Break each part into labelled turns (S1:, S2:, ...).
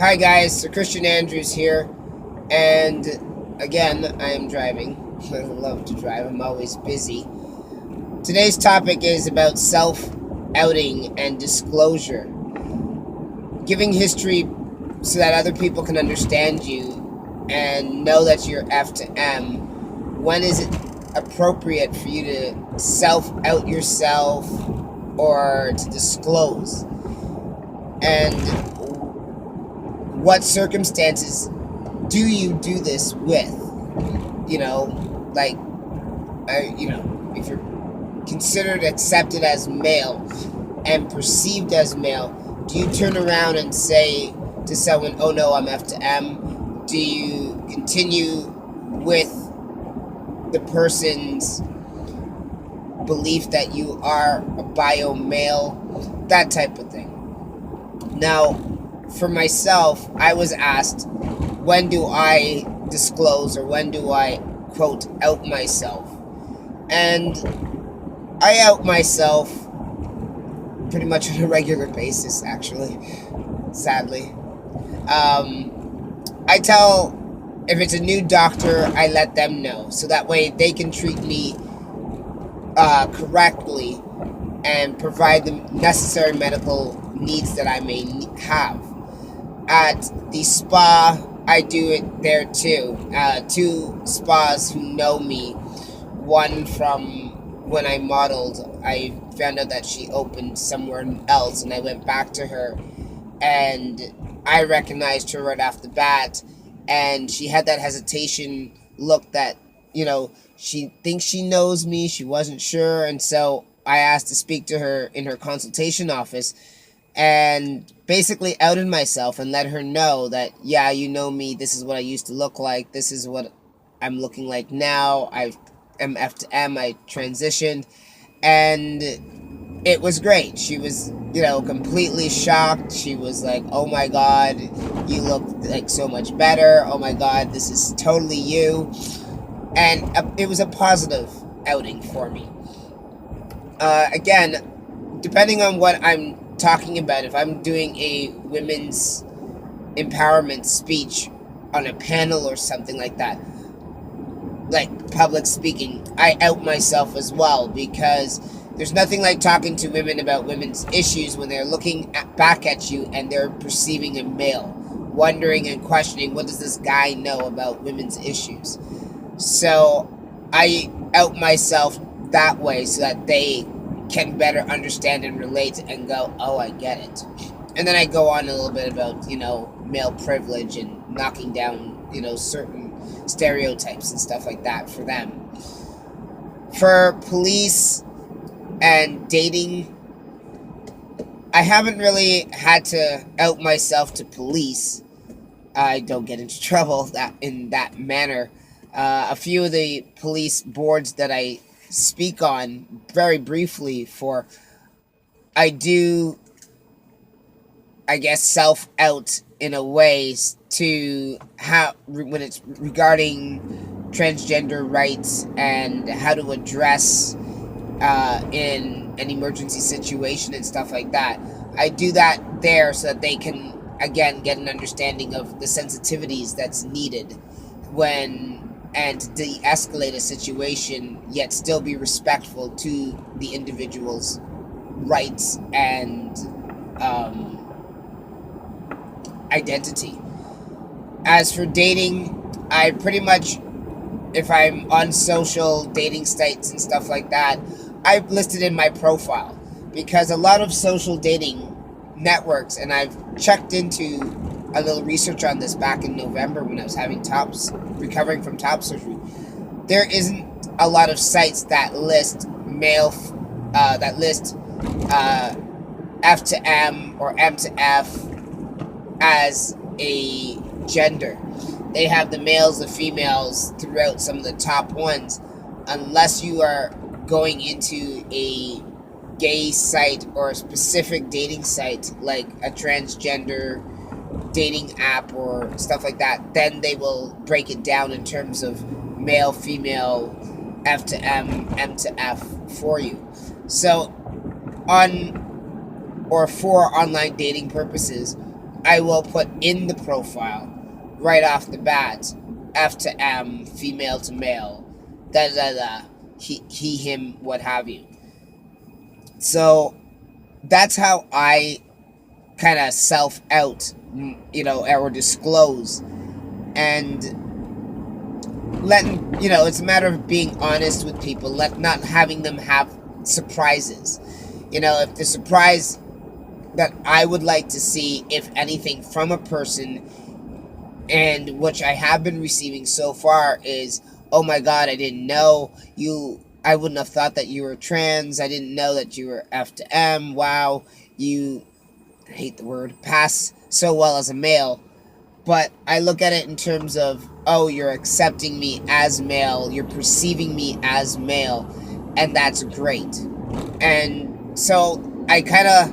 S1: Hi guys, so Christian Andrews here, and again, I am driving. I love to drive, I'm always busy. Today's topic is about self-outing and disclosure. Giving history so that other people can understand you and know that you're F to M. When is it appropriate for you to self-out yourself or to disclose? And what circumstances do you do this with? You know, like, if you're considered accepted as male and perceived as male, do you turn around and say to someone, oh no, I'm F to M? Do you continue with the person's belief that you are a bio male? That type of thing. Now, for myself, I was asked, when do I disclose or when do I, quote, out myself? And I out myself pretty much on a regular basis, actually, sadly. I tell, if it's a new doctor, I let them know, so that way they can treat me correctly and provide the necessary medical needs that I may have. At the spa, I do it there too. Two spas who know me, one from when I modeled. I found out that she opened somewhere else and I went back to her and I recognized her right off the bat, and she had that hesitation look that, she thinks she knows me, she wasn't sure, and so I asked to speak to her in her consultation office and basically outed myself and let her know that, yeah, you know me, this is what I used to look like, this is what I'm looking like now, I am F to M, I transitioned, and it was great. She was, completely shocked. She was like, oh my god, you look like so much better, oh my god, this is totally you, and it was a positive outing for me. Again, depending on what I'm talking about, if I'm doing a women's empowerment speech on a panel or something like that, like public speaking, I out myself as well, because there's nothing like talking to women about women's issues when they're looking back at you and they're perceiving a male, wondering and questioning, what does this guy know about women's issues? So I out myself that way so that they can better understand and relate and go, oh, I get it. And then I go on a little bit about, male privilege and knocking down, certain stereotypes and stuff like that for them. For police and dating, I haven't really had to out myself to police. I don't get into trouble in that manner. A few of the police boards that I speak on very briefly for, I do, I guess, self-out in a way to how, when it's regarding transgender rights and how to address in an emergency situation and stuff like that. I do that there so that they can, again, get an understanding of the sensitivities that's needed when, and to de-escalate a situation, yet still be respectful to the individual's rights and identity. As for dating, I pretty much, if I'm on social dating sites and stuff like that, I've listed in my profile, because a lot of social dating networks, and I've checked into a little research on this back in November when I was recovering from top surgery. There isn't a lot of sites that list F to M or M to F as a gender. They have the males, the females throughout some of the top ones, unless you are going into a gay site or a specific dating site like a transgender dating app or stuff like that. Then they will break it down in terms of male, female, F to M, M to F for you. So for online dating purposes, I will put in the profile right off the bat, F to M, female to male, da da da, he, him, what have you. So that's how I kind of self out, or disclose. And letting, it's a matter of being honest with people, not having them have surprises. If the surprise that I would like to see, if anything, from a person, and which I have been receiving so far, is, oh my god, I didn't know you, I wouldn't have thought that you were trans, I didn't know that you were F to M, wow, you, I hate the word, pass so well as a male. But I look at it in terms of, oh, you're accepting me as male, you're perceiving me as male, and that's great. And so I kind of,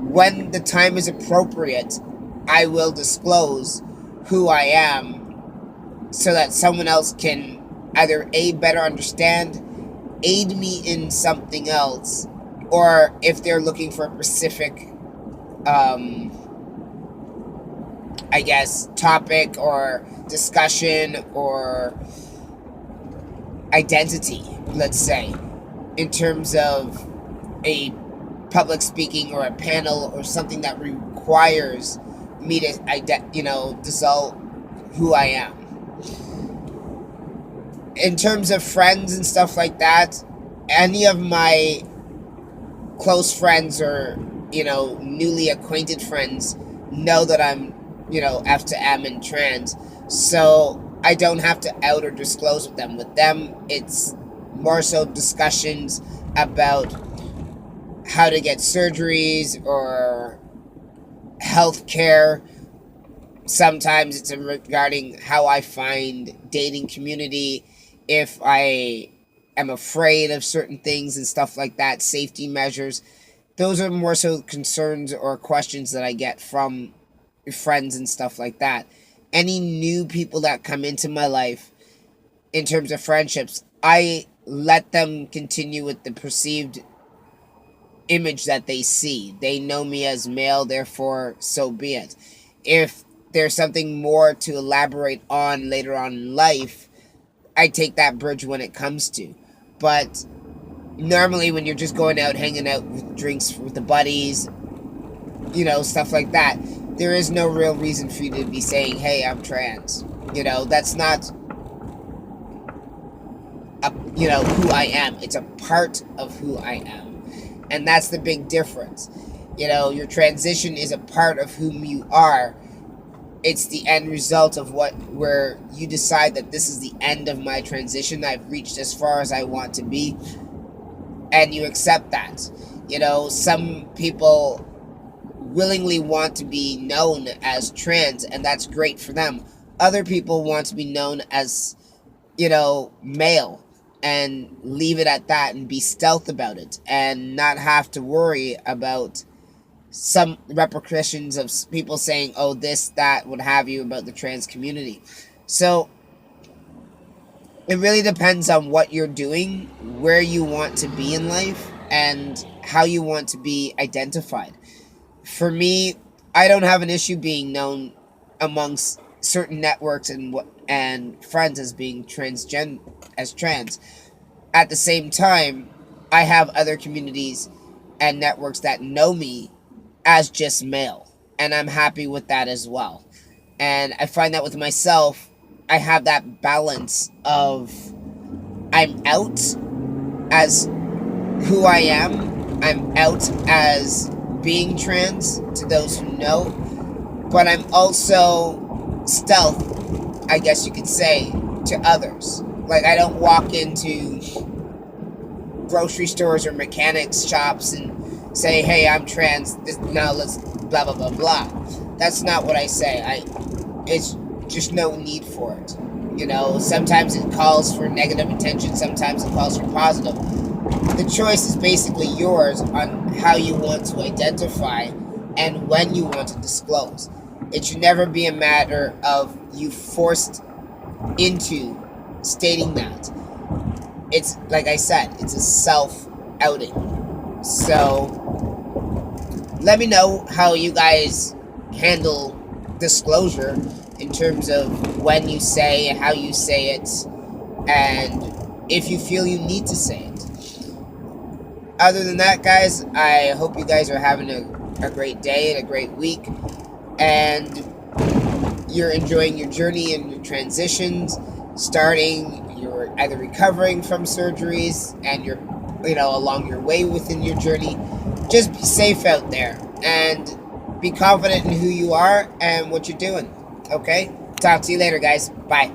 S1: when the time is appropriate, I will disclose who I am, so that someone else can either A, better understand, aid me in something else, or if they're looking for a specific, I guess, topic or discussion or identity, let's say, in terms of a public speaking or a panel or something that requires me to, dissolve who I am. In terms of friends and stuff like that, any of my close friends or, newly acquainted friends know that I'm, F to M and trans. So I don't have to out or disclose with them. With them, it's more so discussions about how to get surgeries or healthcare. Sometimes it's regarding how I find dating community, if I am afraid of certain things and stuff like that, safety measures. Those are more so concerns or questions that I get from friends and stuff like that. Any new people that come into my life, in terms of friendships, I let them continue with the perceived image that they see. They know me as male, therefore so be it. If there's something more to elaborate on later on in life, I take that bridge when it comes to. But normally when you're just going out, hanging out with drinks with the buddies, stuff like that, there is no real reason for you to be saying, hey, I'm trans. That's not, who I am. It's a part of who I am. And that's the big difference. Your transition is a part of whom you are. It's the end result of where you decide that this is the end of my transition. I've reached as far as I want to be. And you accept that. Some people willingly want to be known as trans, and that's great for them. Other people want to be known as, male, and leave it at that and be stealth about it and not have to worry about some repercussions of people saying, oh, this, that, what have you, about the trans community. So it really depends on what you're doing, where you want to be in life, and how you want to be identified. For me, I don't have an issue being known amongst certain networks and friends as being trans. At the same time, I have other communities and networks that know me as just male, and I'm happy with that as well. And I find that with myself, I have that balance of, I'm out as who I am, I'm out as being trans to those who know, but I'm also stealth, I guess you could say, to others. Like, I don't walk into grocery stores or mechanics shops and say, hey, I'm trans, now let's blah blah blah blah. That's not what I say. It's just no need for it. Sometimes it calls for negative attention, sometimes it calls for positive. The choice is basically yours on how you want to identify and when you want to disclose. It should never be a matter of you forced into stating that. It's, like I said, it's a self-outing. So, let me know how you guys handle disclosure in terms of when you say, how you say it, and if you feel you need to say it. Other than that, guys, I hope you guys are having a great day and a great week, and you're enjoying your journey and your transitions, you're either recovering from surgeries and you're, along your way within your journey. Just be safe out there and be confident in who you are and what you're doing. Okay? Talk to you later, guys. Bye.